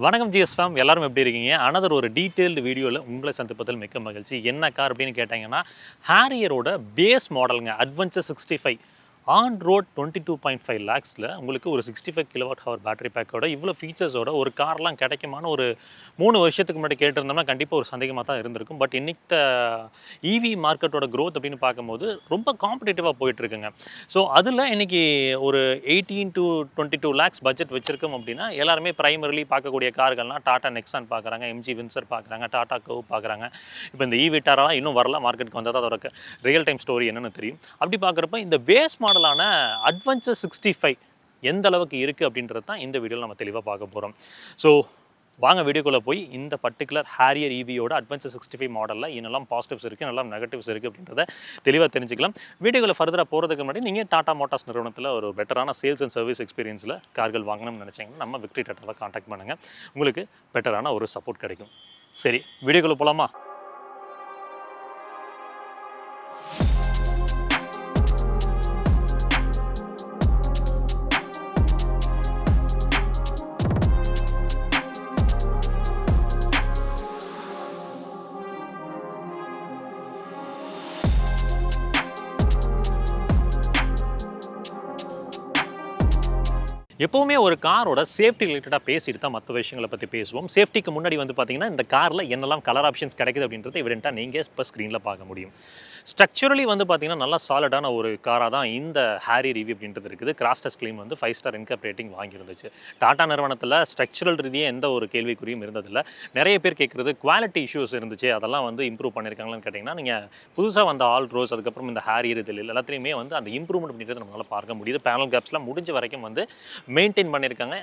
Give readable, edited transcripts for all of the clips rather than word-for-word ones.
வணக்கம் GS fame, எல்லாரும் எப்படி இருக்கீங்க? அனதர் ஒரு டீட்டெயில்டு வீடியோவில் உங்களை சந்திப்பதில் மிக்க மகிழ்ச்சி. என்ன கார் அப்படின்னு கேட்டிங்கன்னா, ஹாரியரோட பேஸ் மாடலுங்க. அட்வென்ச்சர் 65 ஆன் ரோட் 22.5 லேக்ஸில் உங்களுக்கு ஒரு 65 கிலோவாட் ஹவர் பேட்டரி பேக்கோட இவ்வளோ ஃபீச்சர்ஸோட ஒரு கார்லாம் கிடைக்குமான்னு ஒரு 3 வருஷத்துக்கு முன்னாடி கேட்டிருந்தோம்னா கண்டிப்பாக ஒரு சந்தேகமாக தான் இருந்திருக்கும். பட் இன்னைக்கு இவி மார்க்கெட்டோட க்ரோத் அப்படின்னு பார்க்கும்போது ரொம்ப காம்படிட்டிவாக போயிட்டுருக்குங்க. ஸோ அதில் இன்னைக்கு ஒரு 18 to 22 லேக்ஸ் பட்ஜெட் வச்சிருக்கோம் அப்படின்னா எல்லாருமே பிரைமரிலி பார்க்கக்கூடிய கார்கள்லாம் டாடா நெக்ஸான் பார்க்குறாங்க, எம்ஜி வின்சர் பார்க்குறாங்க, டாடா கவ் பார்க்குறாங்க. இப்போ இந்த விட்டாரெல்லாம் இன்னும் வரல, மார்க்கெட்டுக்கு வந்தால் தான் அதோட ரியல் டைம் ஸ்டோரி என்னன்னு தெரியும். அப்படி பார்க்குறப்ப இந்த பேஸ் மாடலான அட்வென்ச்சர் 65 எந்த அளவுக்கு இருக்குது அப்படின்றது தான் இந்த வீடியோவில் நம்ம தெளிவாக பார்க்க போகிறோம். ஸோ வாங்க வீடியோக்குள்ளே போய் இந்த பர்டிகுலர் ஹாரியர் இவியோட அட்வென்ச்சர் 65 மாடலில் என்னெல்லாம் பாசிட்டிவ்ஸ் இருக்குது, என்னெல்லாம் நெகட்டிவ்ஸ் இருக்குது அப்படின்றத தெளிவாக தெரிஞ்சுக்கலாம். வீடியோக்குள்ளே ஃபர்தராக போகிறதுக்கு முன்னாடி நீங்கள் டாடா மோட்டார்ஸ் நிறுவனத்தில் ஒரு பெட்டரான சேல்ஸ் அண்ட் சர்வீஸ் எக்ஸ்பீரியன்ஸில் கார்கள் வாங்கணும்னு நினச்சிங்கன்னா நம்ம விக்டரி டாட்டாவை காண்டாக்ட் பண்ணுங்கள். உங்களுக்கு பெட்டரான ஒரு சப்போர்ட் கிடைக்கும். சரி, வீடியோக்குள்ளே போகலாமா? எப்போவுமே ஒரு காரோட சேஃப்டி ரிலேட்டடாக பேசிட்டு தான் மற்ற விஷயங்களை பற்றி பேசுவோம். சேஃப்டிக்கு முன்னாடி வந்து பார்த்தீங்கன்னா, இந்த காரில் என்னெல்லாம் கலர் ஆப்ஷன்ஸ் கிடைக்குது அப்படின்றது எவிடென்ட்டாக நீங்கள் இப்போ ஸ்க்ரீனில் பார்க்க முடியும். ஸ்ட்ரக்சரலி வந்து பார்த்தீங்கன்னா, நல்லா சாலிடான ஒரு காராக தான் இந்த ஹாரியர் இவி அப்படின்றது இருக்குது. கிராஸ் டெஸ்ட் கிளைம் வந்து 5 ஸ்டார் என்கேப் ரேட்டிங் வாங்கியிருந்துச்சு. டாடா நிறுவனத்தில் ஸ்ட்ரக்சரல் ரீதியாக எந்த ஒரு கேள்விக்குறியும் இருந்ததில்லை. நிறைய பேர் கேட்குறது குவாலிட்டி இஷ்யூஸ் இருந்துச்சு, அதெல்லாம் வந்து இம்ப்ரூவ் பண்ணியிருக்காங்களான்னு கேட்டிங்கன்னா, நீங்கள் புதுசாக வந்த ஆல் ரோஸ் அதுக்கப்புறம் இந்த ஹாரியர் இதில் எல்லாத்துலேயுமே வந்து அந்த இம்ப்ரூவ்மெண்ட் அப்படின்றது நம்மளால் பார்க்க முடியுது. பேனல் கேப்ஸ்லாம் முடிஞ்ச வரைக்கும் வந்து மெயின்டைன் பண்ணியிருக்காங்க.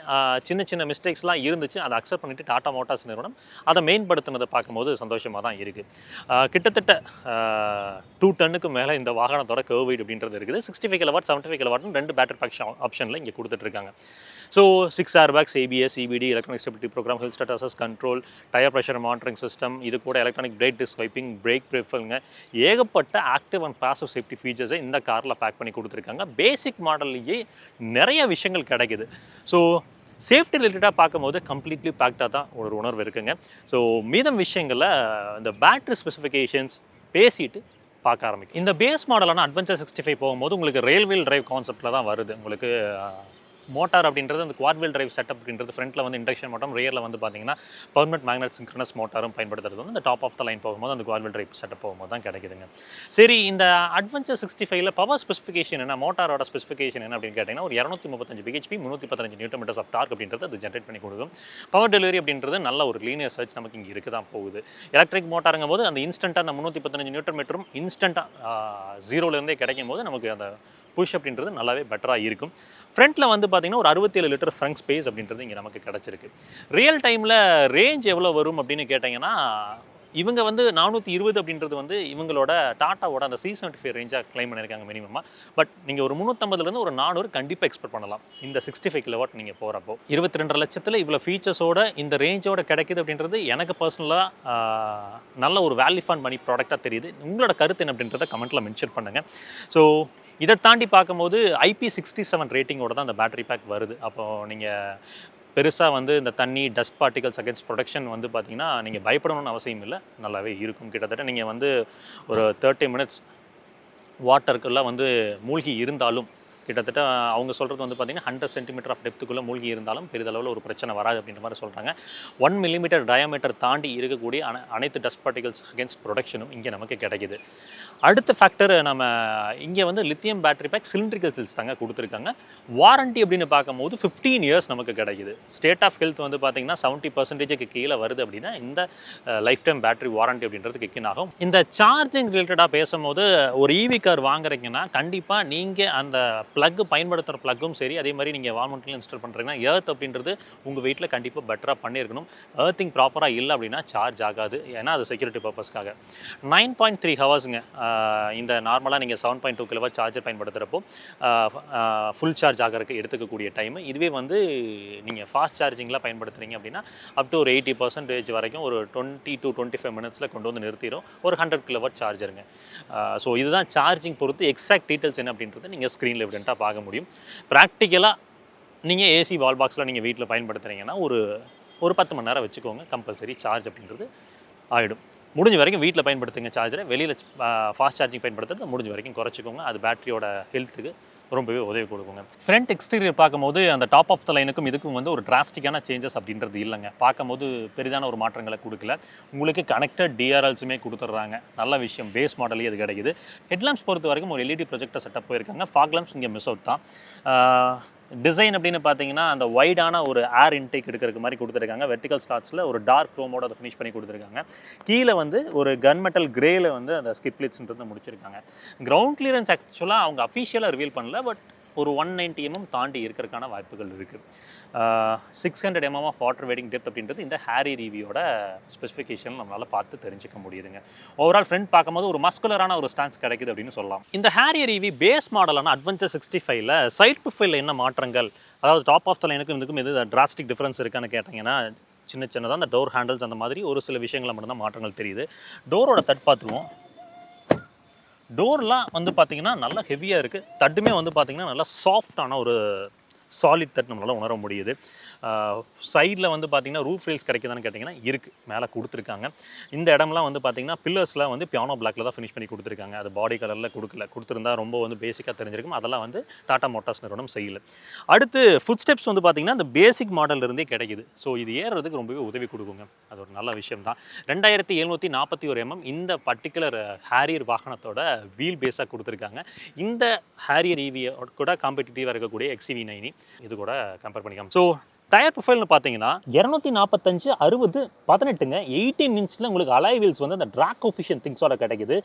சின்ன சின்ன மிஸ்டேக்ஸ்லாம் இருந்துச்சு, அதை அக்செப்ட் பண்ணிவிட்டு டாடா மோட்டார்ஸ் நிறுவனம் அதை மேம்படுத்தினதை பார்க்கும்போது சந்தோஷமாக தான் இருக்குது. கிட்டத்தட்ட 2 டன்னுக்கு மேலே இந்த வாகனத்தோட கர்வ் வெயிட் அப்படின்றது இருக்குது. 65 கிலோவாட் 75 கிலோவாட்னு 2 பேட்டரி பேக் ஆப்ஷனில் இங்கே கொடுத்துட்ருக்காங்க. So 6 airbags, ABS, EBD, electronic stability programme, hill start assist control, tyre pressure monitoring system, இது கூட electronic brake disc wiping, brake ப்ரிஃபருங்க, ஏகப்பட்ட ஆக்டிவ் அண்ட் பாசிவ் சேஃப்டி ஃபீச்சர்ஸை இந்த காரில் பேக் பண்ணி கொடுத்துருக்காங்க. பேசிக் மாடல்லையே நிறைய விஷயங்கள் கிடைக்குது. ஸோ சேஃப்டி ரிலேட்டடாக பார்க்கும்போது கம்ப்ளீட்லி பேக்டாக தான் ஒரு உணர்வு இருக்குங்க. ஸோ மீதம் விஷயங்களில் இந்த பேட்டரி ஸ்பெசிஃபிகேஷன்ஸ் பேசிட்டு பார்க்க ஆரம்பிக்கும். இந்த பேஸ் மாடலான அட்வென்ச்சர் 65 போகும்போது உங்களுக்கு ரயில்வேல் டிரைவ் கான்செப்டில் தான் வருது. உங்களுக்கு மோட்டார் அப்படின்றது அந்த குவாட் வீல் டிரைவ் செட்டப் அப்படின்றது ஃப்ரண்ட்டில் வந்து இண்டக்ஷன் மோட்டார், ரியரில் வந்து பார்த்தீங்கன்னா பர்மனெண்ட் மேக்னெட் சிங்க்ரனஸ் மோட்டாரும் பயன்படுத்துறது வந்து இந்த டாப் ஆஃப் த லைன் போகும்போது அந்த குவாட் வீல் டிரைவ் செட்டப் போகும்போது தான் கிடைக்குதுங்க. சரி, இந்த அட்வென்ச்சர் 65ல் பவர் ஸ்பெசிஃபிகேஷன் என்ன, மோட்டாரோட ஸ்பெசிஃபிகேஷன் என்ன அப்படின்னு கேட்டிங்கன்னா, ஒரு 235 BHP 315 newton metres of torque அப்படின்றது அது ஜென்ரேட் பண்ணி கொடுக்கும். பவர் டெலிவரி அப்படின்றது நல்ல ஒரு லீனியர் சர்ச் நமக்கு இங்கே இருக்க தான் போகுது. எலக்ட்ரிக் மோட்டாருங்கும் போது அந்த இன்ஸ்டண்ட்டாக அந்த 315 நியூட்டன் மீட்டரும் இன்ஸ்டண்ட்டாக ஜீரோலேருந்தே கிடைக்கும் போது நமக்கு அந்த புஷ் அப்படின்றது நல்லாவே பெட்டராக இருக்கும். ஃப்ரண்ட்டில் வந்து பார்த்தீங்கன்னா ஒரு 67 லிட்டர் ஃப்ரண்ட் ஸ்பேஸ் அப்படின்றது இங்கே நமக்கு கிடச்சிருக்கு. ரியல் டைமில் ரேஞ்ச் எவ்வளோ வரும் அப்படின்னு கேட்டிங்கன்னா, இவங்க வந்து 420 அப்படின்றது வந்து இவங்களோட டாட்டாவோட அந்த C75 ரேஞ்சாக கிளைம் பண்ணியிருக்காங்க மினிமமாக. பட் நீங்கள் ஒரு 350லேருந்து ஒரு 400 கண்டிப்பாக எக்ஸ்பெக்ட் பண்ணலாம் இந்த 65 கிலோவாட் நீங்கள் போகிறப்போ. 22.5 லட்சத்தில் இவ்வளோ ஃபீச்சர்ஸோட இந்த ரேஞ்சோட கிடைக்குது அப்படின்றது எனக்கு பர்சனலாக நல்ல ஒரு வேல்யூ ஃபார் மணி ப்ராடக்டாக தெரியுது. உங்களோட கருத்து என்ன அப்படின்றத கமெண்ட்டில் மென்ஷன் பண்ணுங்கள். ஸோ இதை தாண்டி பார்க்கும்போது IP67 ரேட்டிங்கோட தான் அந்த பேட்டரி பேக் வருது. அப்போது நீங்கள் பெருசாக வந்து இந்த தண்ணி, டஸ்ட் பார்ட்டிகல்ஸ் அகேன்ஸ்ட் ப்ரொடெக்ஷன் வந்து பார்த்திங்கன்னா நீங்கள் பயப்படணும்னு அவசியம் இல்லை, நல்லாவே இருக்கும். கிட்டத்தட்ட நீங்கள் வந்து ஒரு 30 மினிட்ஸ் வாட்டருக்குள்ளே வந்து மூழ்கி இருந்தாலும் கிட்டத்தட்ட அவங்க சொல்கிறது வந்து பார்த்திங்கன்னா 100 சென்டிமீட்டர் ஆஃப் டெப்த்துக்குள்ளே மூழ்கி இருந்தாலும் பெரிதளவில் ஒரு பிரச்சனை வராது அப்படின்ற மாதிரி சொல்கிறாங்க. 1 மில்லிமீட்டர் டயாமீட்டர் தாண்டி இருக்கக்கூடிய அனைத்து டஸ்ட் பார்ட்டிகல்ஸ் அகேன்ஸ்ட் ப்ரொடெக்ஷனும் இங்கே நமக்கு கிடைக்குது. அடுத்த ஃபேக்டர், நம்ம இங்கே வந்து lithium battery pack cylindrical cells தாங்க கொடுத்துருக்காங்க. வாரண்ட்டி அப்படின்னு பார்க்கும்போது 15 இயர்ஸ் நமக்கு கிடைக்குது. ஸ்டேட் ஆஃப் ஹெல்த் வந்து பார்த்திங்கன்னா 70% கீழே வருது அப்படின்னா இந்த லைஃப் டைம் பேட்டரி வாரண்ட்டி அப்படின்றது கிக்கின் ஆகும். இந்த சார்ஜிங் ரிலேட்டடாக பேசும்போது ஒரு EV கார் வாங்குறீங்கன்னா கண்டிப்பாக நீங்கள் அந்த ப்ளக்கு பயன்படுத்துகிற ப்ளக்கும் சரி, அதே மாதிரி நீங்கள் வால்மௌண்ட்டில் இன்ஸ்டால் பண்ணுறீங்கன்னா எர்த் அப்படின்றது உங்கள் வீட்டில் கண்டிப்பாக பெட்டராக பண்ணியிருக்கணும். எர்த்திங் ப்ராப்பராக இல்லை அப்படின்னா சார்ஜ் ஆகாது, ஏன்னா அது செக்யூரிட்டி பர்பஸ்க்காக. 9.3 ஹவர்ஸுங்க இந்த நார்மலாக நீங்கள் 7.2 கிலோவாட் சார்ஜர் பயன்படுத்துகிறப்போ ஃபுல் சார்ஜ் ஆகிறதுக்கு எடுத்துக்கக்கூடிய டைமு. இதுவே வந்து நீங்கள் ஃபாஸ்ட் சார்ஜிங்கில் பயன்படுத்துகிறீங்க அப்படின்னா அப் டு ஒரு 80% வரைக்கும் ஒரு 20 to 25 மினிட்ஸில் கொண்டு வந்து நிறுத்திடும் ஒரு 100 கிலோவாட் சார்ஜருங்க. ஸோ இதுதான் சார்ஜிங் பொறுத்து எக்ஸாக்ட் டீட்டெயில்ஸ் என்ன அப்படின்றது நீங்கள் ஸ்க்ரீனில் எவிடென்ட்டாக பார்க்க முடியும். ப்ராக்டிக்கலாக நீங்கள் ஏசி வால் பாக்ஸில் நீங்கள் வீட்டில் பயன்படுத்துகிறீங்கன்னா ஒரு ஒரு 10 மணி நேரம் வச்சுக்கோங்க. கம்பல்சரி சார்ஜ் அப்படின்றது ஆகிடும். முடிஞ்ச வரைக்கும் வீட்டில் பயன்படுத்துங்க சார்ஜரை. வெளியில் ஃபாஸ்ட் சார்ஜிங் பயன்படுத்துறது முடிஞ்ச வரைக்கும் குறைச்சிக்கோங்க. அது பேட்டரியோட ஹெல்த்துக்கு ரொம்பவே உதவி கொடுக்குங்க. ஃப்ரண்ட் எக்ஸ்டீரியர் பார்க்கும்போது அந்த டாப் ஆஃப் த லைனுக்கும் இதுக்கும் வந்து ஒரு டிராஸ்டிக்கான சேஞ்சஸ் அப்படின்றது இல்லைங்க. பார்க்கும்போது பெரிதான ஒரு மாற்றங்களை கொடுக்கல. உங்களுக்கு கனெக்டட் டிஆர்எல்ஸுமே கொடுத்துட்றாங்க. நல்ல விஷயம். பேஸ் மாடலே அது கிடைக்குது. ஹெட்லாம்ப்ஸ் பொறுத்த வரைக்கும் ஒரு எல்இடி ப்ரொஜெக்டர் செட்டப் போயிருக்காங்க. ஃபாக் லாம்ப்ஸ் இங்கே மிஸ் அவுட் தான். டிசைன் அப்படின்னு பார்த்தீங்கன்னா அந்த வைடான ஒரு ஏர் இன்டேக் எடுக்கிறதுக்கு மாதிரி கொடுத்துருக்காங்க. வெர்டிகல் ஸ்லாட்ஸில் ஒரு டார்க் க்ரோமோட அதை ஃபினிஷ் பண்ணி கொடுத்துருக்காங்க. கீழே வந்து ஒரு கன் மெட்டல் கிரேல வந்து அந்த ஸ்கிப்லிட்ஸ்ன்றது முடிச்சிருக்காங்க. கிரவுண்ட் கிளியரன்ஸ் ஆக்சுவலாக அவங்க அஃபிஷியலாக ரிவீல் பண்ணல. பட் ஒரு 190 mm தாண்டி இருக்கிறதுக்கான வாய்ப்புகள் இருக்குது. 600 mm of water wading depth அப்படின்றது இந்த ஹேரி ரிவியோட ஸ்பெசிஃபிகேஷன் நம்மளால் பார்த்து தெரிஞ்சுக்க முடியுதுங்க. ஓவரால் ஃப்ரண்ட் பார்க்கும்போது ஒரு மஸ்குலரான ஒரு ஸ்டான்ஸ் கிடைக்குது அப்படின்னு சொல்லலாம். இந்த ஹேரி ரிவி பேஸ் மாடலான அட்வென்ச்சர் 65ல் சைட் ப்ரொஃபைலில் என்ன மாற்றங்கள், அதாவது டாப் ஆஃப் த லைனுக்கும் இதுக்கும் எது டிராஸ்டிக் டிஃபரன்ஸ் இருக்கான்னு கேட்டிங்கன்னா சின்னதாக அந்த டோர் ஹேண்டில்ஸ் அந்த மாதிரி ஒரு சில விஷயங்களை மட்டும்தான் மாற்றங்கள் தெரியுது. டோரோட தட் பார்த்துருவோம். டோர்லாம் வந்து பார்த்தீங்கன்னா நல்லா ஹெவியாக இருக்குது. தட்டுமே வந்து பார்த்தீங்கன்னா நல்லா சாஃப்டான ஒரு சாலிட் தட் நம்மளால் உணர முடியுது. சைடில் வந்து பார்த்தீங்கன்னா ரூஃப் ரீல்ஸ் கிடைக்குதான்னு கேட்டிங்கன்னா இருக்குது, மேலே கொடுத்துருக்காங்க. இந்த இடம்லாம் வந்து பார்த்தீங்கன்னா பில்லர்ஸ்லாம் வந்து பியானோ பிளாக்ல தான் ஃபினிஷ் பண்ணி கொடுத்துருக்காங்க. அது பாடி கலரில் கொடுத்துருந்தா ரொம்ப வந்து பேசிக்காக தெரிஞ்சிருக்கும். அதெல்லாம் வந்து டாடா மோட்டார்ஸ் நிறுவனம் செய்யலை. அடுத்து ஃபுட் ஸ்டெப்ஸ் வந்து பார்த்தீங்கன்னா இந்த பேசிக் மாடல்லேருந்தே கிடைக்குது. ஸோ இது ஏறுறதுக்கு ரொம்பவே உதவி கொடுக்குங்க. அது ஒரு நல்ல விஷயம் தான். 2741 mm இந்த பர்டிகுலர் ஹேரியர் வாகனத்தோட வீல் பேஸாக கொடுத்துருக்காங்க. இந்த ஹேரியர் ஈவியை கூட காம்படிட்டிவாக இருக்கக்கூடிய XCV90 இது கூட கம்பேர் பண்ணிக்கலாம். ஸோ டயர் ப்ரொஃபைல்னு பார்த்தீங்கன்னா 245 60 18ங்க 18 இன்ச்சில் உங்களுக்கு அலாய் வீல்ஸ் வந்து அந்த ட்ராக் கோஃபிஷியன்ட் திங்ஸோட கிடைக்குது.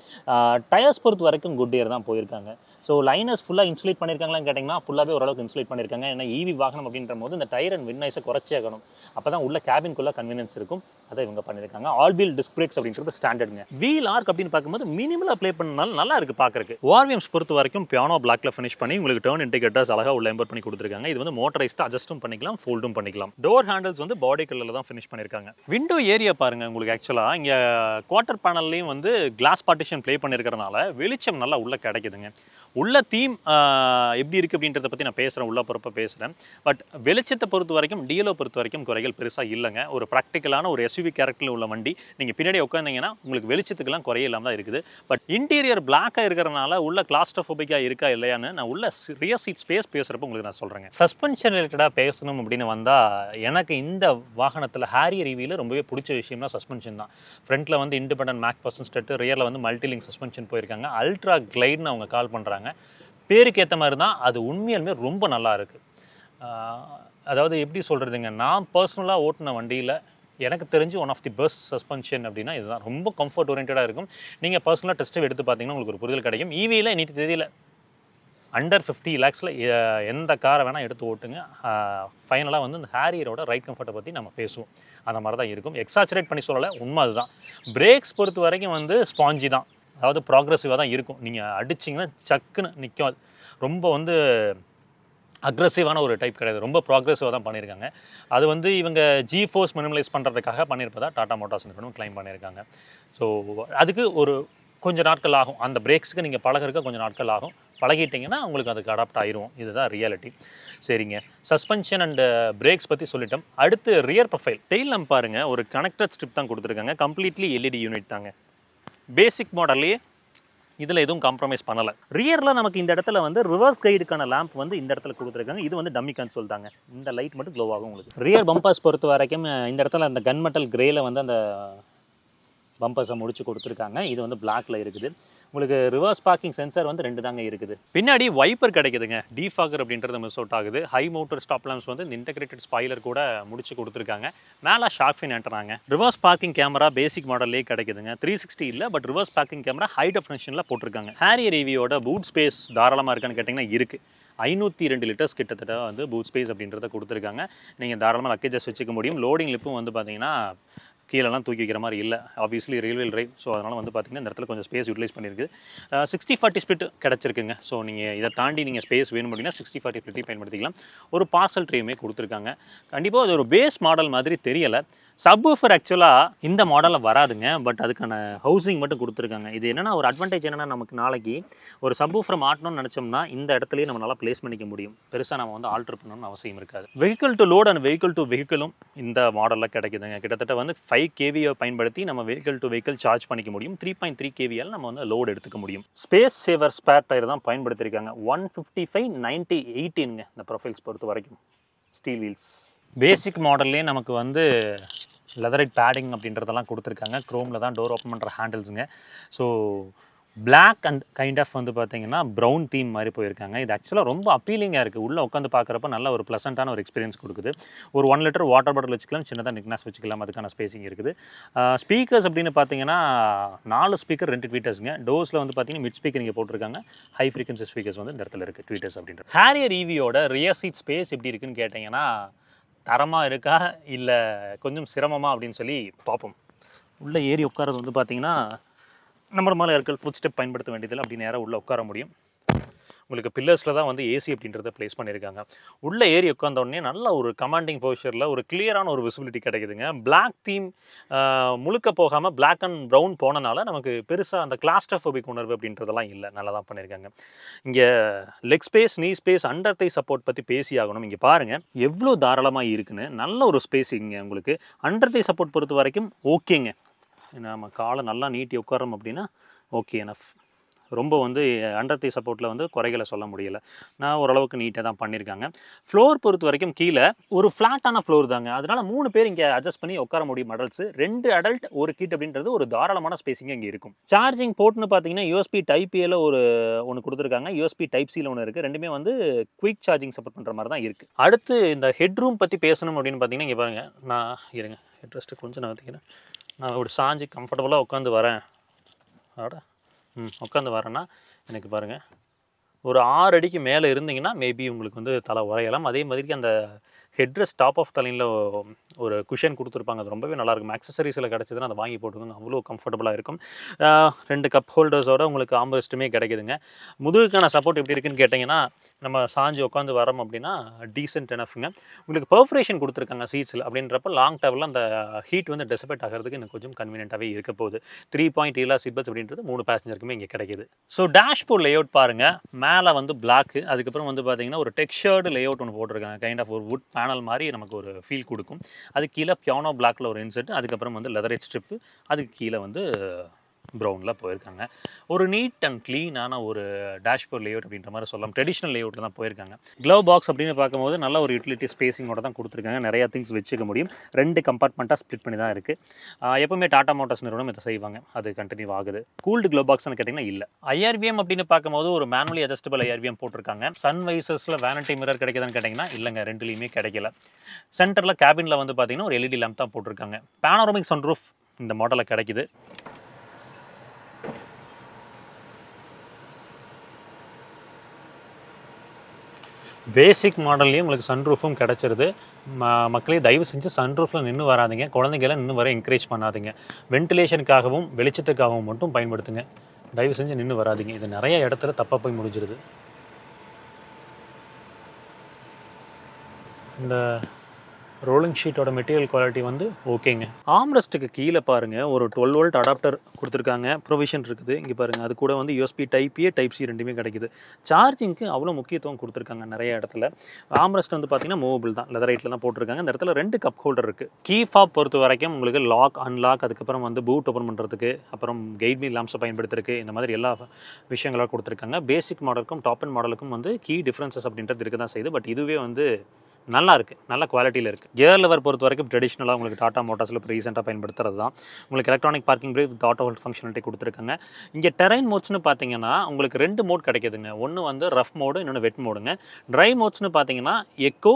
டயர்ஸ் பொறுத்த வரைக்கும் குட் இயர் தான் போயிருக்காங்க. ஸோ லைனர்ஸ் ஃபுல்லாக இன்சுலேட் பண்ணியிருக்காங்களான்னு கேட்டிங்கன்னா ஃபுல்லாகவே ஓரளவுக்கு இன்சுலேட் பண்ணியிருக்காங்க. ஏன்னா ஈவி வாகனம் அப்படின்ற போது இந்த டயர் அண்ட் வின் நாய்ஸை குறைச்சே ஆகணும். அப்போ தான் உள்ள கேபின்குள்ளே கன்வீனியன்ஸ் இருக்கும். அதை இவங்க பண்ணியிருக்காங்க. ஆல் வீல் டிஸ்க் பிரேக்ஸ் அப்படின்றது ஸ்டாண்டர்டுங்க. வீல் ஆர்க் அப்படின்னு பார்க்கும்போது மினிமலாக ப்ளே பண்ணனால நல்லா இருக்குது பார்க்குறக்கு. வார்வியம்ஸ் பொறுத்த வரைக்கும் பியானோ பிளாக்ல ஃபினிஷ் பண்ணி உங்களுக்கு டர்ன் இண்டிகேட்டர்ஸ் அழகாக உள்ள எம்பர் பண்ணி கொடுத்துருக்காங்க. இது வந்து மோட்டரைஸ்டாக அட்ஜஸ்ட்டும் பண்ணிக்கலாம், ஃபோல்டும் பண்ணிக்கலாம். டோர் ஹேண்டில்ஸ் வந்து பாடி கலரில் தான் ஃபினிஷ் பண்ணியிருக்காங்க. விண்டோ ஏரியா பாருங்கள். உங்களுக்கு ஆக்சுவலாக இங்கே குவார்ட்டர் பேனல்லையும் வந்து கிளாஸ் பார்ட்டிஷன் ப்ளே பண்ணியிருக்கிறனால வெளிச்சம் நல்லா உள்ளே கிடைக்குதுங்க. உள்ள தீம் எப்படி இருக்குது அப்படின்றத பற்றி நான் பேசுகிறேன், உள்ள பொறுப்பை பேசுகிறேன். பட் வெளிச்சத்தை பொறுத்த வரைக்கும் டிஎலோ பொறுத்த வரைக்கும் குறைகள் பெருசாக இல்லைங்க. ஒரு ப்ராக்டிக்கலான ஒரு எஸ்யூவி கேரக்டரில் உள்ள வண்டி. நீங்கள் பின்னாடி உட்காந்தீங்கன்னா உங்களுக்கு வெளிச்சத்துக்கெல்லாம் குறைய இல்லாமல் தான் இருக்குது. பட் இன்டீரியர் பிளாக்காக இருக்கிறனால உள்ள கிளாஸ்ட்ரோஃபோபிக்காக இருக்கா இல்லையான்னு நான் உள்ள ரியர் சீட் ஸ்பேஸ் பேசுகிறப்ப உங்களுக்கு நான் சொல்கிறேங்க. சஸ்பென்ஷன் ரிலேட்டடாக பேசணும் அப்படின்னு வந்தால் எனக்கு இந்த வாகனத்தில் ஹேரியர் ரிவியில் ரொம்பவே பிடிச்ச விஷயம்னா சஸ்பென்ஷன் தான். ஃப்ரண்ட்டில் வந்து இண்டிபெண்டன்ட் மேக் பர்சன் ஸ்டெட்டு, ரியரில் வந்து மல்டிலிங்க் சஸ்பென்ஷன் போயிருக்காங்க. அல்ட்ரா கிளைட்னு அவங்க கால் பண்ணுறாங்க. பேருக்கு ஏற்ற மாதிரி தான் அது உண்மையாலுமே ரொம்ப நல்லா இருக்குது. அதாவது எப்படி சொல்கிறதுங்க, நான் பர்சனலாக ஓட்டின வண்டியில் எனக்கு தெரிஞ்சு one of the best suspension அப்படின்னா இதுதான். ரொம்ப கம்ஃபர்ட் ஓரியன்டாக இருக்கும். நீங்கள் பர்சனலாக டெஸ்ட்டு எடுத்து பார்த்தீங்கன்னா உங்களுக்கு ஒரு புரிதல் கிடைக்கும். ஈவியில் இன்னைக்கு தெரியல அண்டர் 50 lakhஸில் எந்த காரை வேணால் எடுத்து ஓட்டுங்க. ஃபைனலாக வந்து இந்த ஹேரியரோட ரைட் கம்ஃபர்ட்டை பற்றி நம்ம பேசுவோம். அந்த மாதிரி தான் இருக்கும். எக்ஸாச்சுரேட் பண்ணி சொல்லலை, உண்மை அதுதான். பிரேக்ஸ் பொறுத்த வரைக்கும் வந்து ஸ்பாஞ்சி தான். அதாவது ப்ராக்ரெசிவாக தான் இருக்கும். நீங்கள் அடிச்சிங்கன்னா சக்குன்னு நிற்கும். அது ரொம்ப வந்து அக்ரெசிவான ஒரு டைப் கிடையாது. ரொம்ப ப்ராக்ரெசிவாக தான் பண்ணியிருக்காங்க. அது வந்து இவங்க ஜி-ஃபோர்ஸ் மினிமலைஸ் பண்ணுறதுக்காக பண்ணியிருப்பதா டாடா மோட்டார்ஸ் நிறுவனம் கிளைம் பண்ணியிருக்காங்க. ஸோ அதுக்கு ஒரு கொஞ்சம் நாட்கள் ஆகும். அந்த பிரேக்ஸுக்கு நீங்கள் பழகிறதுக்கு கொஞ்சம் நாட்கள் ஆகும். பழகிட்டிங்கன்னா உங்களுக்கு அதுக்கு அடாப்ட் ஆயிரும். இதுதான் ரியாலிட்டி. சரிங்க, சஸ்பென்ஷன் அண்ட் பிரேக்ஸ் பற்றி சொல்லிட்டோம். அடுத்து ரியர் ப்ரொஃபைல். டெயில் லேம்ப் பாருங்கள், ஒரு கனெக்டட் ஸ்ட்ரிப் தான் கொடுத்துருக்காங்க. கம்ப்ளீட்லி எல்இடி யூனிட் தாங்க. பேசிக் மாடல்லையே இதில் எதுவும் காம்ப்ரமைஸ் பண்ணலை. ரியரில் நமக்கு இந்த இடத்துல வந்து ரிவர்ஸ் கைடுக்கான லேம்ப் வந்து இந்த இடத்துல கொடுத்துருக்காங்க. இது வந்து டம்மி கன்சோல் தாங்க. இந்த லைட் மட்டும் க்ளோ ஆகும் உங்களுக்கு. ரியர் பம்பர்ஸ் பொறுத்த வரைக்கும் இந்த இடத்துல அந்த கன் மெட்டல் கிரேயில் வந்து அந்த பம்பர்ஸை முடிச்சு கொடுத்துருக்காங்க. இது வந்து பிளாக்ல இருக்குது. உங்களுக்கு ரிவர்ஸ் பார்க்கிங் சென்சார் வந்து 2 தாங்க இருக்குது. பின்னாடி வைப்பர் கிடைக்குதுங்க. டீஃபாகர் அப்படின்றது மிஸ் அவுட் ஆகுது. ஹை மவுண்டர் ஸ்டாப் லேம்ப்ஸ் வந்து இந்த இன்டெகிரேட்டட் ஸ்பாய்லர் கூட முடிச்சு கொடுத்துருக்காங்க. மேலே ஷார்க் ஃபின் ஆண்டனாங்க. ரிவர்ஸ் பார்க்கிங் கேமரா பேசிக் மாடல்லே கிடைக்குதுங்க. 360 இல்லை, but reverse parking camera high டெஃபினிஷனில் போட்டிருக்காங்க. ஹேரியர் ரிவியோட பூட் ஸ்பேஸ் தாராளமாக இருக்கான்னு கேட்டிங்கன்னா இருக்குது. 502 லிட்டர்ஸ் கிட்டத்தட்ட வந்து பூட் ஸ்பேஸ் அப்படின்றத கொடுத்துருக்காங்க. நீங்கள் தாராளமாக லக்கேஜஸ் வச்சுக்க முடியும். லோடிங் லிப்பும் வந்து பார்த்தீங்கன்னா கீழெல்லாம் தூக்கி வைக்கிற மாதிரி இல்லை. Obviously railway drive. ஸோ அதனால் வந்து பார்த்திங்கன்னா இந்த இடத்துல கொஞ்சம் ஸ்பேஸ் யூட்டிலைஸ் பண்ணியிருக்கு. 60/40 ஸ்பிளிட் கிடச்சிருக்குங்க. ஸோ நீங்கள் இதை தாண்டி நீங்கள் ஸ்பேஸ் வேணும் அப்படின்னா 60/40 ஸ்பிளிட்டையும் பயன்படுத்திக்கலாம். ஒரு பார்சல் ட்ரேயுமே கொடுத்துருக்காங்க. கண்டிப்பாக அது ஒரு பேஸ் மாடல் மாதிரி தெரியலை. சப்வூஃபர் ஆக்சுவலாக இந்த மாடலில் வராதுங்க. பட் அதுக்கான ஹவுசிங் மட்டும் கொடுத்துருக்காங்க. இது என்னென்னா ஒரு அட்வான்டேஜ் என்னென்னா, நமக்கு நாளைக்கு ஒரு சப்வூஃபரை மாட்டணும்னு நினச்சோம்னா இந்த இடத்துலையே நம்ம நல்லா ப்ளேஸ் பண்ணிக்க முடியும். பெருசாக நம்ம வந்து ஆல்ட்ரு பண்ணணும்னு அவசியம் இருக்காது. Vehicle to load and vehicle to வெஹிக்கிளும் இந்த மாடலில் கிடைக்குதுங்க. கிட்டத்தட்ட வந்து 5 kVயை பயன்படுத்தி நம்ம வெஹிக்கிள் டு வெஹிக்கிள் சார்ஜ் பண்ணிக்க முடியும். 3.3 kVயால் நம்ம வந்து லோடு எடுத்துக்க முடியும். ஸ்பேஸ் சேவர் ஸ்பேர் டயர் தான் பயன்படுத்தியிருக்காங்க. 155/90/18ங்க இந்த ப்ரொஃபைல்ஸ் பொறுத்த வரைக்கும். Steel wheels. பேசிக் மாடல்லே நமக்கு வந்து லெதரைட் பேடிங் அப்படின்றதெல்லாம் கொடுத்துருக்காங்க. க்ரோமில் தான் டோர் ஓப்பன் பண்ணுற ஹேண்டில்ஸுங்க. So black and kind of வந்து பார்த்தீங்கன்னா ப்ரௌன் தீம் மாதிரி போயிருக்காங்க. இது ஆக்சுவலாக ரொம்ப அப்பீலிங்காக இருக்குது. உள்ளே உட்காந்து பார்க்குறப்ப நல்ல ஒரு ப்ளசண்ட்டான ஒரு எக்ஸ்பீரியன்ஸ் கொடுக்குது. ஒரு 1 லிட்டர் வாட்டர் பாட்டில் வச்சுக்கலாம், சின்னதாக நிக்னாஸ் வச்சுக்கலாம், அதுக்கான ஸ்பேசிங் இருக்குது. ஸ்பீக்கர்ஸ் அப்படின்னு பார்த்தீங்கன்னா 4 ஸ்பீக்கர் 2 ட்வீட்டர்ஸுங்க. டோர்ஸில் வந்து பார்த்தீங்கன்னா மிட் ஸ்பீக்கர் இங்கே போட்டிருக்காங்க. ஹை ஃப்ரீக்வன்சி ஸ்பீக்கர்ஸ் வந்து இந்த இடத்துல இருக்குது, ட்வீட்டர்ஸ் அப்படின்றது. ஹாரியர் ஈவியோட ரியர் சீட் ஸ்பேஸ் எப்படி இருக்குன்னு கேட்டிங்கன்னா தரமாக இருக்கா இல்லை கொஞ்சம் சிரமமா அப்படின்னு சொல்லி பார்ப்போம். உள்ளே ஏறி உட்காரது வந்து பார்த்தீங்கன்னா நம்ம மேலே இருக்கிற ஃபுட் ஸ்டெப் பயன்படுத்த வேண்டியதில்லை. அப்படி நேராக உள்ளே உட்கார முடியும். உங்களுக்கு பில்லர்ஸில் தான் வந்து ஏசி அப்படின்றத ப்ளேஸ் பண்ணியிருக்காங்க. உள்ளே ஏறி உட்காந்த உடனே நல்ல ஒரு கமாண்டிங் பொசிஷனில் ஒரு கிளியரான ஒரு விசிபிலிட்டி கிடைக்குதுங்க. பிளாக் தீம் முழுக்க போகாமல் பிளாக் அண்ட் ப்ரௌன் போனனால நமக்கு பெருசாக அந்த கிளாஸ்ட்ரோஃபோபிக் உணர்வு அப்படின்றதெல்லாம் இல்லை. நல்லா தான் பண்ணியிருக்காங்க. இங்கே லெக் ஸ்பேஸ், நீ ஸ்பேஸ், அண்டர் தை சப்போர்ட் பற்றி பேசி ஆகணும். இங்கே பாருங்கள் எவ்வளோ தாராளமாக இருக்குன்னு. நல்ல ஒரு ஸ்பேஸ் இங்கே உங்களுக்கு. அண்டர் தை சப்போர்ட் பொறுத்த வரைக்கும் ஓகேங்க. நம்ம காலை நல்லா நீட்டி உட்காரோம் அப்படின்னா ஓகே எனஃப். ரொம்ப வந்து அண்டர் தி சப்போர்ட்டில் வந்து குறைகளை சொல்ல முடியலை. நான் ஓரளவுக்கு நீட்டாக தான் பண்ணியிருக்காங்க. ஃப்ளோர் பொறுத்த வரைக்கும் கீழே ஒரு ஃப்ளாட்டான ஃப்ளோர் தாங்க. அதனால் 3 பேர் இங்கே அட்ஜஸ்ட் பண்ணி உட்கார முடியும். அடல்ட்ஸு 2 அடல்ட் ஒரு கிட் அப்படின்றது ஒரு தாராளமான ஸ்பேஸிங்க இங்கே இருக்கும். சார்ஜிங் போர்ட்னு பார்த்தீங்கன்னா யூஎஸ்பி டைப் ஏல ஒன்று கொடுத்துருக்காங்க, யூஎஸ்பி டைப் சியில் ஒன்று இருக்குது. ரெண்டுமே வந்து குயிக் சார்ஜிங் சப்போர்ட் பண்ணுற மாதிரி தான் இருக்குது. அடுத்து இந்த ஹெட் ரூம் பற்றி பேசணும் அப்படின்னு பார்த்தீங்கன்னா இங்கே பாருங்கள், நான் இருங்க ஹெட்ரெஸ்ட்டு கொஞ்சம் நகர்த்திக்கிறேன். நான் ஒரு சாஞ்சி கம்ஃபர்டபுளாக உட்காந்து வரேன். உட்காந்து வரேன்னா எனக்கு பாருங்கள் ஒரு 6 அடிக்கு மேலே இருந்தீங்கன்னா மேபி உங்களுக்கு வந்து தலை உரையலாம். அதே மாதிரி அந்த ஹெட்ரெஸ் டாப் ஆஃப் தலையில் ஒரு குஷன் கொடுத்துருப்பாங்க. அது ரொம்பவே நல்லாயிருக்கும். ஆக்சசரிஸில் கிடச்சிதுன்னா அதை வாங்கி போட்டுக்கோங்க, அவ்வளோ கம்ஃபர்டபுளாக இருக்கும். 2 கப் ஹோல்டர்ஸோடு உங்களுக்கு ஆம்பரெஸ்ட்டுமே கிடைக்குதுங்க. முதுகுக்கான சப்போர்ட் எப்படி இருக்குன்னு கேட்டிங்கன்னா நம்ம சாஞ்சி உட்காந்து வரோம் அப்படின்னா டீசென்ட் எனஃப்ங்க. உங்களுக்கு பர்ஃபரேஷன் கொடுத்துருக்காங்க சீட்ஸில். அப்படின்றப்ப லாங் ட்ராவலில் அந்த ஹீட் வந்து டெசிபேட் ஆகிறதுக்கு இன்னும் கொஞ்சம் கன்வீனியன்ட்டாகவே இருக்க போகுது. 3.7 சீட் பெல்ட்ஸ் அப்படின்றது 3 பேசஞ்சருக்குமே இங்கே கிடைக்குது. ஸோ டேஷ்போர்ட் லேஅவுட் பாருங்கள். மேலே வந்து பிளாக்கு, அதுக்கப்புறம் வந்து பார்த்தீங்கன்னா ஒரு டெக்ஸ்சர்டு லேஅவுட் ஒன்று போட்டிருக்காங்க. கைண்ட் ஆஃப் ஒரு வுட் பேனல் மாதிரி நமக்கு ஒரு ஃபீல் கொடுக்கும். அதுக்கு கீழே பியானோ பிளாக்கில் ஒரு இன்செர்ட், அதுக்கப்புறம் வந்து லெதரேட் ஸ்ட்ரிப்பு, அதுக்கு கீழே வந்து ப்ரௌனில் போயிருக்காங்க. ஒரு நீட் அண்ட் க்ளீனான ஒரு டேஷ்போர்ட் லேஅவுட் அப்படின்ற மாதிரி சொல்லலாம். ட்ரெடிஷ்னல் லேஅவுட்டில் தான் போயிருக்காங்க. க்ளவ் பாக்ஸ் அப்படின்னு பார்க்கும்போது நல்ல ஒரு யூட்டிலிட்டி ஸ்பேசிங்கோட தான் கொடுத்துருக்காங்க. நிறையா திங்ஸ் வச்சுக்க முடியும். 2 கம்பார்ட்மெண்ட்டாக ஸ்ப்ளிட் பண்ணி தான் இருக்குது. எப்பவுமே டாடா மோட்டார்ஸ் நிறுவனம் இதை செய்வாங்க. அது கண்டினியூ ஆகுது. கூல்டு க்ளவ் பாக்ஸ்னு கேட்டிங்கன்னா இல்லை. ஐஆர்விஎம் அப்படின்னு பார்க்கும்போது ஒரு மேனுவலி அட்ஜஸ்டபிள் ஐஆர்விஎம் போட்டிருக்காங்க. சன்வைசர்ஸில் வேனிட்டி மிரர் கிடைக்குதுன்னு கேட்டிங்கன்னா இல்லைங்க, 2லேயுமே கிடைக்கல. சென்டரில் கேபினில் வந்து பார்த்தீங்கன்னா ஒரு எல்இடி லேம்ப் தான் போட்டிருக்காங்க. பேனோரமிக் சன்ரூஃப் இந்த மாடலில் கிடைக்குது. பேசிக் மாடல்லையும் உங்களுக்கு சன்ரூஃபும் கிடச்சிருது. மக்களே தயவு செஞ்சு சன்ரூஃபில் நின்று வராதிங்க. குழந்தைங்களாம் நின்று வர என்கரேஜ் பண்ணாதீங்க. வென்டிலேஷனுக்காகவும் வெளிச்சத்துக்காகவும் மட்டும் பயன்படுத்துங்க. தயவு செஞ்சு நின்று வராதிங்க. இது நிறைய இடத்துல தப்பாக போய் முடிஞ்சிருது. இந்த ரோலிங் ஷீட்டோட மெட்டீரியல் குவாலிட்டி வந்து ஓகேங்க. ஆம்ரெஸ்ட்டுக்கு கீழே பாருங்கள் ஒரு 12 வோல்ட் அடாப்டர் கொடுத்துருக்காங்க. ப்ரொவிஷன் இருக்குது இங்கே பாருங்கள். அது கூட வந்து USB type A type C ரெண்டுமே கிடைக்குது. சார்ஜிங்க்கு அவ்வளோ முக்கியத்துவம் கொடுத்துருக்காங்க நிறைய இடத்துல. ஆம்ரெஸ்ட் வந்து பார்த்தீங்கன்னா மூவபிள் தான், லெதரைட்டில் தான் போட்டிருக்காங்க. இந்த இடத்துல 2 கப் ஹோல்டர் இருக்குது. கீ ஃபாப் பொறுத்த வரைக்கும் உங்களுக்கு லாக் அன்லாக், அதுக்கப்புறம் வந்து பூட் ஓப்பன் பண்ணுறதுக்கு, அப்புறம் கைட் மீ லேம்ப்ஸை பயன்படுத்துறதுக்கு, இந்த மாதிரி எல்லா விஷயங்களாக கொடுத்துருக்காங்க. பேசிக் மாடலுக்கும் டாப் அண்ட் மாடலுக்கும் வந்து கீ டிஃப்ரென்சஸ் அப்படின்றது இருக்க தான் செய்யுது. பட் இதுவே வந்து நல்லா இருக்குது, நல்ல குவாலிட்டியில் இருக்குது. கியர் லெவர் பொறுத்த வரைக்கும் ட்ரெடிஷ்னலாக உங்களுக்கு டாடா மோட்டார்ஸில் இப்போ ரீசெண்டாக பயன்படுத்துறது தான். உங்களுக்கு electronic parking brake with auto hold functionality கொடுத்துருக்காங்க. இங்கே டெரைன் மோட்ஸ்னு பார்த்தீங்கன்னா உங்களுக்கு 2 மோட் கிடைக்குதுங்க. ஒன்று வந்து ரஃப் மோடு, இன்னொன்று வெட் மோடுங்க. ட்ரை மோட்ஸ்னு பார்த்தீங்கன்னா எக்கோ,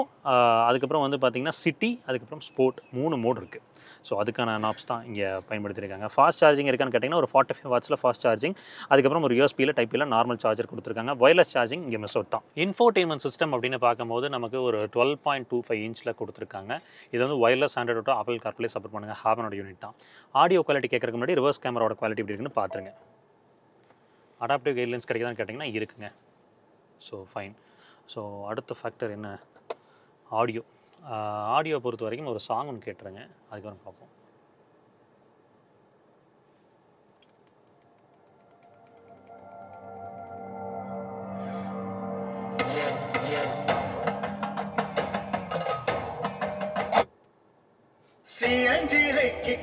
அதுக்கப்புறம் வந்து பார்த்தீங்கன்னா சிட்டி, அதுக்கப்புறம் ஸ்போர்ட், 3 மோட் இருக்குது. ஸோ அதுக்கான நாப்ஸ் தான் இங்கே பயன்படுத்தியிருக்காங்க. ஃபாஸ்ட் சார்ஜிங் இருக்கான்னு கேட்டிங்கன்னா ஒரு 45 வாட்ஸில் ஃபாஸ்ட் சார்ஜிங், அதுக்கப்புறம் ஒரு யூஎஸ்பியில் டைப் ஏல நார்மல் சார்ஜர் கொடுத்துருக்காங்க. வயர்லெஸ் சார்ஜிங் இங்கே மிஸ் அவுட் தான். இன்ஃபோடெயின்மெண்ட் சிஸ்டம் அப்படின்னு பார்க்கும்போது நமக்கு ஒரு 12.25 இன்ச்சில் கொடுத்துருக்காங்க. இது வந்து wireless Android auto, apple CarPlay support பண்ணுங்கள். ஹார்மனோட யூனிட் தான். ஆடியோ குவாலிட்டி கேட்கறதுக்கு முன்னாடி ரிவர்ஸ் கேமராவோட குவாலிட்டி எப்படி இருக்குன்னு பார்த்துருங்க. அடாப்டிவ் கைட்லைன்ஸ் கிடைக்குதான்னு கேட்டிங்கன்னா இருக்குங்க. So fine. ஸோ அடுத்த ஃபேக்டர் என்ன? ஆடியோ. ஆடியோ பொறுத்த வரைக்கும் ஒரு சாங் ஒன்று கேட்டுருங்க, அதுக்கப்புறம் பார்ப்போம்.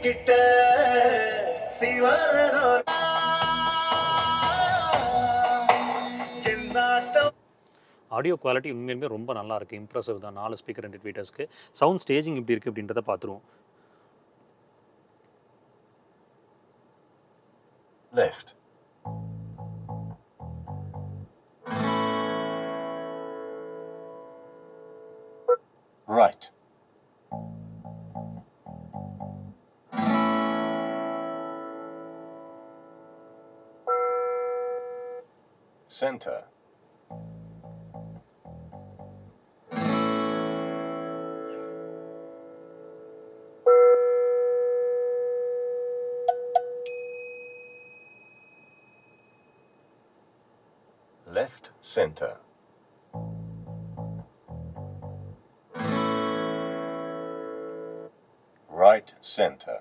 கிட்ட ஆடியோ குவாலிட்டி உண்மையுமே ரொம்ப நல்லா இருக்குது, இம்ப்ரெசிவ் தான். 4 ஸ்பீக்கர் 2 ட்வீட்டர்ஸ்க்கு. சவுண்ட் ஸ்டேஜிங் எப்படி இருக்குது அப்படின்றத பார்த்துருவோம். Left, right, center, left, center, right, center,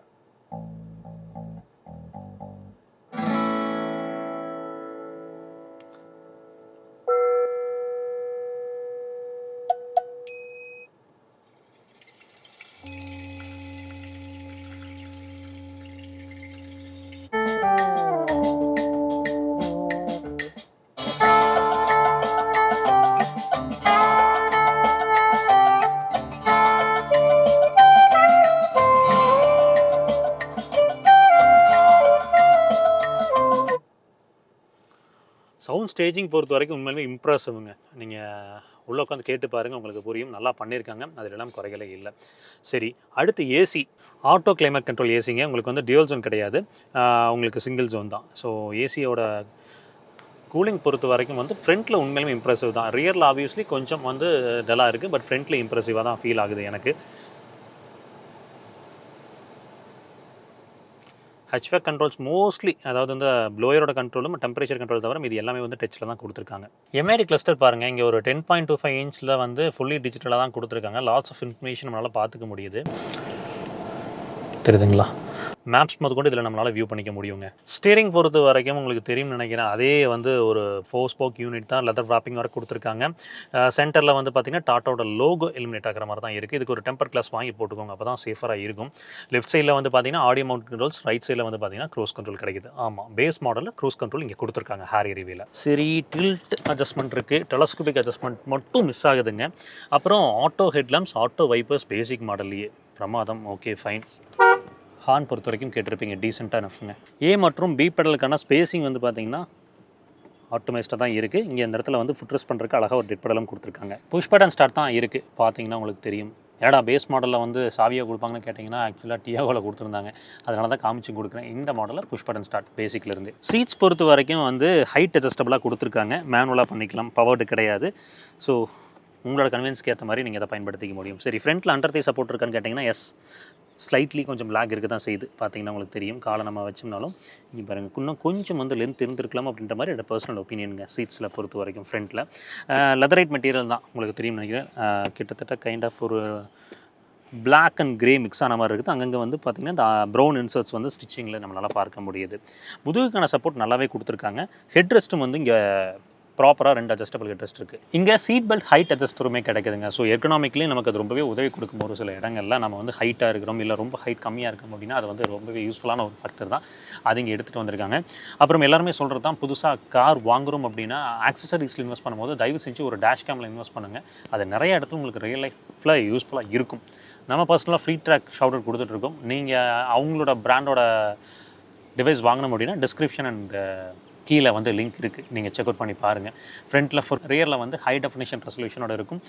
sound staging பொறுத்த வரைக்கும் உண்மையிலுமே இம்ப்ரெசிவ்ங்க. நீங்கள் உள்ளே உட்காந்து கேட்டு பாருங்கள், உங்களுக்கு புரியும். நல்லா பண்ணியிருக்காங்க, அதிலெல்லாம் குறைகளே இல்லை. சரி, அடுத்து ஏசி. ஆட்டோ கிளைமேட் கண்ட்ரோல் ஏசிங்க. உங்களுக்கு வந்து டியூவல் ஜோன் கிடையாது, உங்களுக்கு சிங்கிள் ஜோன் தான். ஸோ ஏசியோட கூலிங் பொறுத்த வரைக்கும் வந்து ஃப்ரண்ட்டில் உண்மையிலுமே இம்ப்ரெசிவ் தான். ரியரில் ஆப்வியஸ்லி கொஞ்சம் வந்து டல்லாக இருக்குது, பட் ஃப்ரண்ட்டில் இம்ப்ரெசிவாக தான் ஃபீல் ஆகுது எனக்கு. ஹெச்வேக் கண்ட்ரோல்ஸ் மோஸ்ட்லி, அதாவது இந்த ப்ளோயரோட கண்ட்ரோலும் டெம்பரேச்சர் கண்ட்ரோல் தவிர இது எல்லாமே வந்து டச்சில் தான் கொடுத்துருக்காங்க. எம்ஐடி கிளஸ்டர் பாருங்கள், இங்கே ஒரு 10.25 இன்ச்சில் வந்து ஃபுல்லி டிஜிட்டலாக தான் கொடுத்துருக்காங்க. லாட்ஸ் ஆஃப் இன்ஃபர்மேஷன் நம்மளால் பார்த்துக்க முடியுது, தெரியுதுங்களா? மேப்ஸ் கொண்டு இதில் நம்மளால் வியூ பண்ணிக்க முடியுங்க. ஸ்டீரிங் பொறுத்த வரைக்கும் உங்களுக்கு தெரியும்னு நினைக்கிறேன், அதே வந்து ஒரு 4 ஸ்போக் யூனிட் தான், லெதர் ராப்பிங் வரை கொடுத்துருக்காங்க. சென்டரில் வந்து பார்த்திங்கன்னா டாட்டாவோட லோகோ எலிமினேட் ஆகிற மாதிரி தான் இருக்குது. இதுக்கு ஒரு டெம்பர் கிளாஸ் வாங்கி போட்டுக்கோங்க, அப்போ தான் சேஃபராக இருக்கும். லெஃப்ட் சைடில் வந்து பார்த்திங்கன்னா ஆடியோ மவுண்ட் கண்ட்ரோல்ஸ், ரைட் சைடில் வந்து பார்த்திங்கன்னா க்ரூஸ் கண்ட்ரோல் கிடைக்குது. ஆமாம், பேஸ் மாடலில் க்ரூஸ் கண்ட்ரோல் இங்கே கொடுத்துருக்காங்க ஹேரி ரிவியில். சரி, டில்ட் அட்ஜஸ்ட்மெண்ட் இருக்குது, டெலஸ்கோபிக் அட்ஜஸ்ட்மெண்ட் மட்டும் மிஸ் ஆகுதுங்க. அப்புறம் ஆட்டோ ஹெட்லாம்ப்ஸ், ஆட்டோ வைப்பர்ஸ் பேசிக் மாடல்லையே பிரமாதம். Okay, fine. ஹார்ன் பொறுத்த வரைக்கும் கேட்டிருப்பீங்க, டீசெண்டாக நஃப்ங்க. ஏ மற்றும் பி பெடலுக்கான ஸ்பேசிங் வந்து பார்த்தீங்கன்னா ஆட்டோமேஸ்டாக தான் இருக்குது. இங்கே இந்த இடத்துல வந்து ஃபுட் ரெஸ்ட் பண்ணுறதுக்கு அழகாக ஒரு டெட் பெடலும் கொடுத்துருக்காங்க. புஷ் பட்டன் ஸ்டார்ட் தான் இருக்குது, பார்த்தீங்கன்னா உங்களுக்கு தெரியும். ஏடா பேஸ் மாடலில் வந்து சாவியாக கொடுப்பாங்கன்னு கேட்டிங்கன்னா ஆக்சுவலாக டியாகோவில் கொடுத்துருந்தாங்க, அதனால தான் காமிச்சு கொடுக்குறேன். இந்த மாடலில் புஷ் பட்டன் ஸ்டார்ட் பேசிக்லேருந்து. சீட்ஸ் பொறுத்த வரைக்கும் வந்து ஹைட் அட்ஜஸ்டபுளாக கொடுத்துருக்காங்க, மேனுவலாக பண்ணிக்கலாம், பவர்டு கிடையாது. ஸோ உங்களோட கன்வீனியன்ஸ்க்கு ஏற்ற மாதிரி நீங்கள் அதை பயன்படுத்திக்க முடியும். சரி, ஃப்ரண்ட்டில் அண்டர் தை சப்போர்ட் இருக்கான்னு கேட்டிங்கன்னா எஸ், ஸ்லைட்லி கொஞ்சம் லேக் இருக்க தான் செய்யுது, பார்த்தீங்கன்னா உங்களுக்கு தெரியும். காலை நம்ம வச்சோம்னாலும் இங்கே பாருங்கள், இன்னும் கொஞ்சம் வந்து லென்த் இருந்திருக்கலாம் அப்படின்ற மாதிரி என்னோட பர்சனல் ஒப்பீனியனுங்க. சீட்ஸில் பொறுத்த வரைக்கும் ஃப்ரண்ட்டில் லெதரைட் மெட்டீரியல் தான், உங்களுக்கு தெரியும் நினைக்கிறேன். கிட்டத்தட்ட கைண்ட் ஆஃப் ஒரு பிளாக் அண்ட் கிரே மிக்ஸ் ஆன மாதிரி இருக்குது. அங்கங்கே வந்து பார்த்திங்கன்னா இந்த ப்ரௌன் இன்சர்ட்ஸ் வந்து ஸ்டிச்சிங்கில் நம்மளால் பார்க்க முடியுது. முதுகுக்கான சப்போர்ட் நல்லாவே கொடுத்துருக்காங்க. ஹெட் ரெஸ்ட்டும் வந்து இங்கே ப்ராப்பராக 2 அட்ஜஸ்டபிள் ஹெட் ரெஸ்ட் இருக்குது. இங்கே சீட் பெல்ட் ஹைட் அட்ஜஸ்டருமே கிடைக்குதுங்க. ஸோ எக்கனாமிக்லேயும் நமக்கு அது ரொம்பவே உதவி கொடுக்கும். ஒரு சில இடங்களில் நம்ம வந்து ஹைட்டாக இருக்கிறோம், இல்லை ரொம்ப ஹைட் கம்மியாக இருக்கும் அப்படின்னா அது வந்து ரொம்பவே யூஸ்ஃபுல்லான ஒரு ஃபேக்டர் தான். அது இங்கே எடுத்துகிட்டு வந்திருக்காங்க. அப்புறம் எல்லாருமே சொல்கிறது தான், புதுசாக கார் வாங்குகிறோம் அப்படின்னா ஆக்சசரிஸில் இன்வெஸ்ட் பண்ணும்போது தயவு செஞ்சு ஒரு டேஷ் கேமில் இன்வெஸ்ட் பண்ணுங்கள். அது நிறைய இடத்துல உங்களுக்கு ரியல் லைஃப்பில் யூஸ்ஃபுல்லாக இருக்கும். நம்ம பர்சனலாக ஃப்ரீ ட்ராக் ஷவுட் அவுட் கொடுத்துட்ருக்கோம். நீங்கள் அவங்களோட பிராண்டோட டிவைஸ் வாங்கணும் அப்படின்னா டிஸ்கிரிப்ஷன் அண்ட் கீழே வந்து லிங்க் இருக்குது, நீங்கள் செக் அவுட் பண்ணி பாருங்கள். ஃப்ரண்ட்டில் ரியரில் வந்து ஹை டெஃபினேஷன் ரெசல்யூஷனோட இருக்கும்.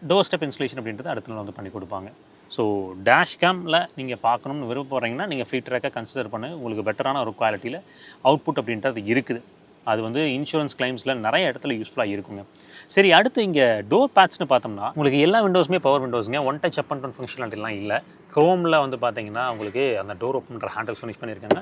டோர் ஸ்டெப் இன்ஸ்டலேஷன் அப்படின்றது அடுத்த நாள் வந்து பண்ணி கொடுப்பாங்க. ஸோ டேஷ் கேமில் நீங்கள் பார்க்கணும்னு விருப்பப்படுறீங்கன்னா நீங்கள் ஃப்ரீ ட்ராக்காக கன்சிடர் பண்ணுங்கள். உங்களுக்கு பெட்டரான ஒரு குவாலிட்டியில் அவுட்புட் அப்படின்றது இருக்குது. அது வந்து இன்சூரன்ஸ் கிளைம்ஸில் நிறைய இடத்துல யூஸ்ஃபுல்லாக இருக்குங்க. சரி, அடுத்து இங்கே டோர் பேட்ச்னு பார்த்தோம்னா உங்களுக்கு எல்லா விண்டோஸுமே பவர் விண்டோஸுங்க. One touch up and down ஃபங்க்ஷனாலிட்டிலாம் இல்லை. க்ரோமில் வந்து பார்த்தீங்கன்னா உங்களுக்கு அந்த டோர் ஓப்பன் பண்ணுற ஹேண்டில்ஸ் ஃபினிஷ் பண்ணியிருக்காங்க.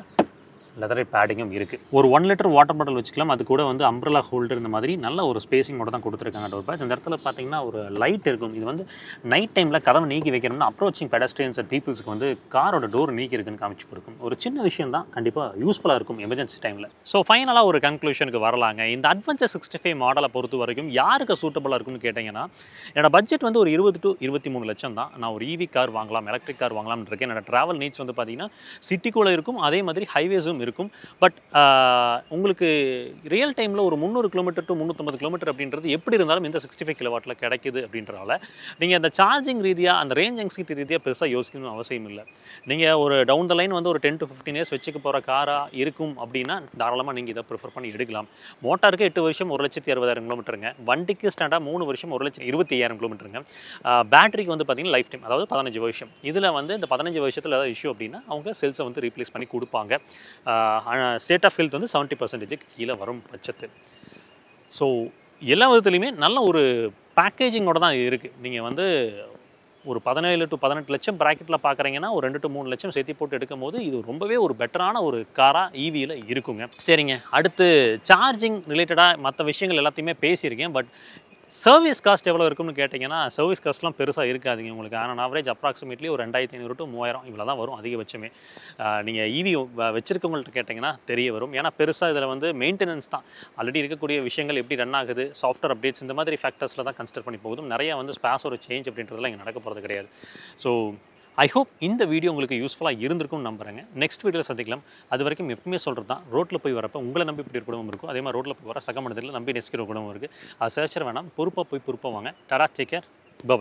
லெதர் பேடிங்கும் இருக்குது. ஒரு 1 லிட்டர் வாட்டர் பாட்டில் வச்சுக்கலாம். அது கூட வந்து அம்ப்ரெல்லா ஹோல்டர் இந்த மாதிரி நல்ல ஒரு ஸ்பேசிங்கோட தான் கொடுத்துருக்காங்க டோர் பேட்ச். இந்த இடத்துல பார்த்தீங்கன்னா ஒரு லைட் இருக்கும். இது வந்து நைட் டைமில் கதவை நீக்கி வைக்கணும்னா அப்ரோச்சிங் பெடஸ்ட்ரியன்ஸ் அண்ட் பீப்புள்ஸ்க்கு வந்து காரோட டோர் நீக்கி இருக்குன்னு காமிச்சு கொடுக்கும். ஒரு சின்ன விஷயம் தான், கண்டிப்பாக யூஸ்ஃபுல்லாக இருக்கும் எமர்ஜென்சி டைமில். ஸோ ஃபைனலாக ஒரு கன்க்ளூஷனுக்கு வரலாங்க. இந்த அட்வென்ச்சர் 65 மாடலை பொறுத்த வரைக்கும் யாருக்கு சூட்டபுளாக இருக்கும்னு கேட்டிங்கன்னா, என்னோட பட்ஜெட் வந்து ஒரு 20 to 23 லட்சம் தான். நான் ஒரு ஈவி கார் வாங்கலாம், எலக்ட்ரிக் கார் வாங்கலாம்னு இருக்கேன். என்னோட ட்ராவல் நீட்ஸ் வந்து பார்த்தீங்கன்னா சிட்டிக்குள்ளே இருக்கும், அதே மாதிரி ஹைவேஸும் இருக்கும். பட் உங்களுக்கு ரியல் டைமில் ஒரு 300 கிலோமீட்டர் டு 350 கிலோமீட்டர் அப்படின்றது எப்படி இருந்தாலும் இந்த 65 கிலோவாட்டில் கிடைக்குது அப்படின்றனால நீங்கள் அந்த சார்ஜிங் ரீதியாக அந்த ரேஞ்ச் ஆங்ஸைட்டி ரீதியாக பெருசாக யோசிக்கணும்னு அவசியம் இல்லை. நீங்கள் ஒரு டவுன் த லைன் வந்து ஒரு 10 to 15 இயர்ஸ் வச்சுக்க போகிற காராக இருக்கும் அப்படின்னா தாராளமாக நீங்கள் இதை ப்ரிஃபர் பண்ணி எடுக்கலாம். மோட்டாருக்கு 8 வருஷம் 1,60,000 கிலோமீட்டருங்க, வண்டிக்கு ஸ்டாண்டாக 3 வருஷம் 1,25,000 கிலோமீட்டருங்க. பேட்டரிக்கு வந்து பார்த்தீங்கன்னா லைஃப் டைம், அதாவது 15 வருஷம். இதில் வந்து இந்த 15 வருஷத்தில் ஏதாவது இஷ்யூ அப்படின்னா அவங்க செல்ஸை வந்து ரீப்ளேஸ் பண்ணி கொடுப்பாங்க. ஸ்டேட் ஆஃப் ஹெல்த் வந்து 70% கீழே வரும் பட்சத்து. ஸோ எல்லா விதத்துலையுமே நல்ல ஒரு பேக்கேஜிங்கோட தான் இருக்குது. நீங்கள் வந்து ஒரு 17 to 18 லட்சம் ப்ராக்கெட்டில் பார்க்குறீங்கன்னா ஒரு 2 to 3 லட்சம் சேர்த்து போட்டு எடுக்கும் போது இது ரொம்பவே ஒரு பெட்டரான ஒரு காராக ஈவியில் இருக்குங்க. சரிங்க, அடுத்து சார்ஜிங் ரிலேட்டடாக மற்ற விஷயங்கள் எல்லாத்தையுமே பேசியிருக்கேன். பட் சர்வீஸ் காஸ்ட் எவ்வளோ இருக்கும்னு கேட்டிங்கன்னா, சர்வீஸ் காஸ்ட்லாம் பெருசாக இருக்காதுங்க உங்களுக்கு. ஆன் ஆவரேஜ் அப்ராக்சிமேட்லி ஒரு 2,500 to 3,000 இவ்வளோ தான் வரும் அதிகபட்சமே. நீங்கள் ஈவி வச்சிருக்கவங்கள்ட்ட கேட்டிங்கன்னா தெரிய வரும். ஏன்னா பெருசாக இதில் வந்து மெயின்டெனன்ஸ் தான், ஆல்ரெடி இருக்கக்கூடிய விஷயங்கள் எப்படி ரன் ஆகுது, சாஃப்ட்வேர் அப்டேட்ஸ் இந்த மாதிரி ஃபேக்டர்ஸில் தான் கன்சிடர் பண்ணி போகுதும். நிறைய வந்து ஸ்பேஸ் ஒரு சேஞ்ச் அப்படின்றதுலாம் இங்கே நடக்க போகிறது கிடையாது. ஸோ ஐ ஹோப் இந்த வீடியோ உங்களுக்கு யூஸ்ஃபுல்லாக இருந்திருக்கும்னு நம்புறேங்க. நெக்ஸ்ட் வீடியோவில் சந்திக்கலாம். அது வரைக்கும் எப்பவுமே சொல்கிறது தான், ரோட்டில் போய் வரப்போ உங்களை நம்பி இப்படி ஒரு குடும்பம் இருக்கும், அதே மாதிரி ரோட்டில் போய் வர சக மனிதர்களை நம்பி நெசிக்கிற குடும்பம் இருக்குது. அது சர்ச்சர் வேணாம், பொறுப்பாக போய் பொறுப்பாக வாங்க. Tata, take care, by.